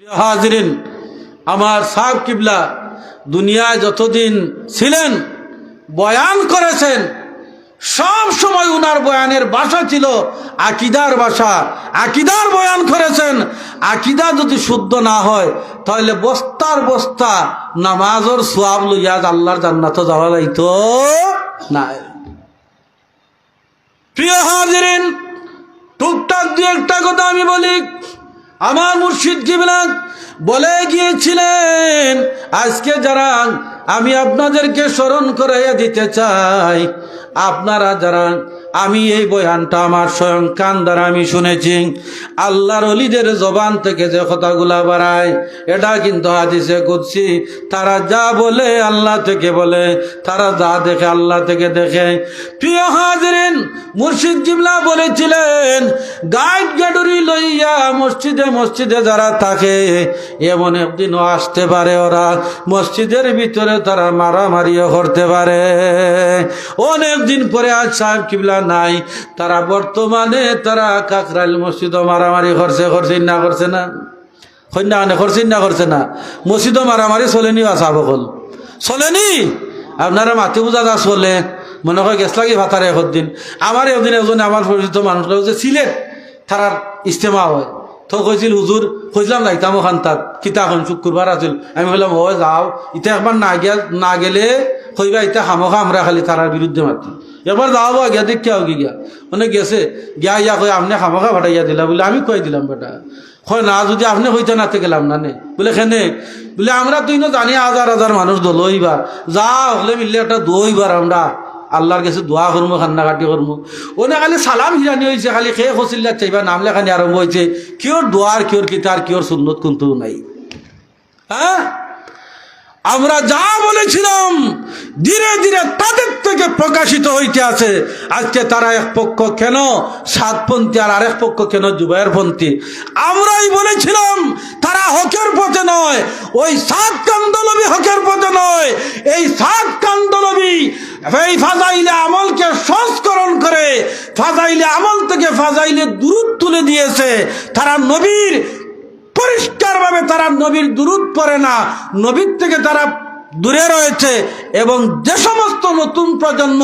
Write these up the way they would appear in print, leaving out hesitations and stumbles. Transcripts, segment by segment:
হাজিরিন, আমার সাহেব কিবলা দুনিয়ায় যতদিন ছিলেন বয়ান করেছেন, সব সময় উনার বয়ানের ভাষা ছিল আকীদার ভাষা। আকীদার বয়ান করেছেন। আকীদা যদি শুদ্ধ না হয় তাহলে বস্তার বস্তা নামাজের সওয়াব লইয়া আল্লাহর জান্নাতে যাওয়া যাইতো না। প্রিয় হাজিরিন, টুকটাক দিয়ে একটা কথা আমি বলি। আমার মুর্শিদ কিবলা বলে গিয়েছিলেন, আজকে যারা আমি আপনাদেরকে স্মরণ করাইয়া দিতে চাই, আপনারা যারা, আমি এই বয়ানটা আমার স্বয়ং কান দ্বারা আমি শুনেছি, আল্লাহর ওলিদের জবান থেকে যে কথাগুলা বাড়ায় এটা কিন্তু হাদিসে কুদসি। তারা যা বলে আল্লাহ থেকে বলে, তারা যা দেখে আল্লাহ থেকে দেখে। প্রিয় হাজিরিন, মুর্শিদ কিবলা বলেছিলেন, গাইড গাডুরি লইয়া মসজিদে মসজিদে যারা থাকে, এমন একদিনও আসতে পারে ওরা মসজিদের ভিতরে তারা মারামারিও করতে পারে। অনেক দিন পরে আজ সাহেব কিবলা নাই, তারা বর্তমানে তারা কাকরাইল মসজিদও মারামারি করছে না করছে না? করছে না? মসজিদও মারামারি চলেনি? আসাবকল চলেনি? আপনারা মাতি বুঝা যা চলে, মনে হয় গেছ লাগি ভাতারে একদিন। আমার একদিন একজন আমার পরিচিত মানুষ যে সিলেট তারার ইস্তেমা হয়, তো কইছিল হুজুর, কইলাম যাইতাম ওখান তার কিতাখন শুক্রবার আছিল। আমি বললাম ও যাও, ইটা একবার না গেলে কইবা ইটা খামোখা আমরা খালি তারার বিরুদ্ধে মাতি। এবার যাওয়া গিয়া দেখিয়া হোক গিয়া, মানে গেছে গিয়া ইয়া কই আপনি খামোখা ফাটাইয়া দিলা বলে। আমি কই দিলাম বেটা, হয় না যদি আপনি হইতে নাতে গেলাম না নে বলে খেনে বলে আমরা তুই না জানি হাজার হাজার মানুষ দলইবার যা হলে মিললে একটা দইবার আমরা আল্লাহর কাছে দোয়া করবো, কান্নাকাটি করবো। ওনে খালি সালাম হিরানি হয়েছে, খালি খেয়ে খসিল্লা চাইবা নাম লেখানি আরম্ভ হয়েছে। কিওর দোয়ার কিওর কিতার কিওর সুন্নত কিন্তু নাই। হ্যাঁ, আমরা যা বলেছিলাম ধীরে ধীরে তাদের থেকে প্রকাশিত হইতে আছে। আজকে তারা এক পক্ষ কেন সাতপন্থী আর আরেক পক্ষ কেন জুবায়ের পন্থী। আমরাই বলেছিলাম তারা হকের পথে নয়, ওই সাত কান্দলবি হকের পথে নয়। এই সাত কান্দলবি এই ফাজাইলে আমলকে সংস্করণ করে ফাজাইলে আমল থেকে ফাজাইলে দুরূদ তুলে দিয়েছে। তারা নবীর পরিষ্কারভাবে তারা নবীর দুরূদ পড়ে না, নবীর থেকে তারা দূরে রয়েছে। এবং যে সমস্ত নতুন প্রজন্ম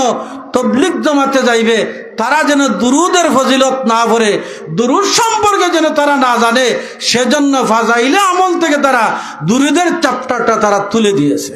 তবলিগ জামাতে যাইবে তারা যেন দুরূদের ফজিলত না পড়ে, দুরূদ সম্পর্কে যেন তারা না জানে, সেজন্য ফাজাইলে আমল থেকে তারা দুরূদের চ্যাপ্টারটা তারা তুলে দিয়েছে।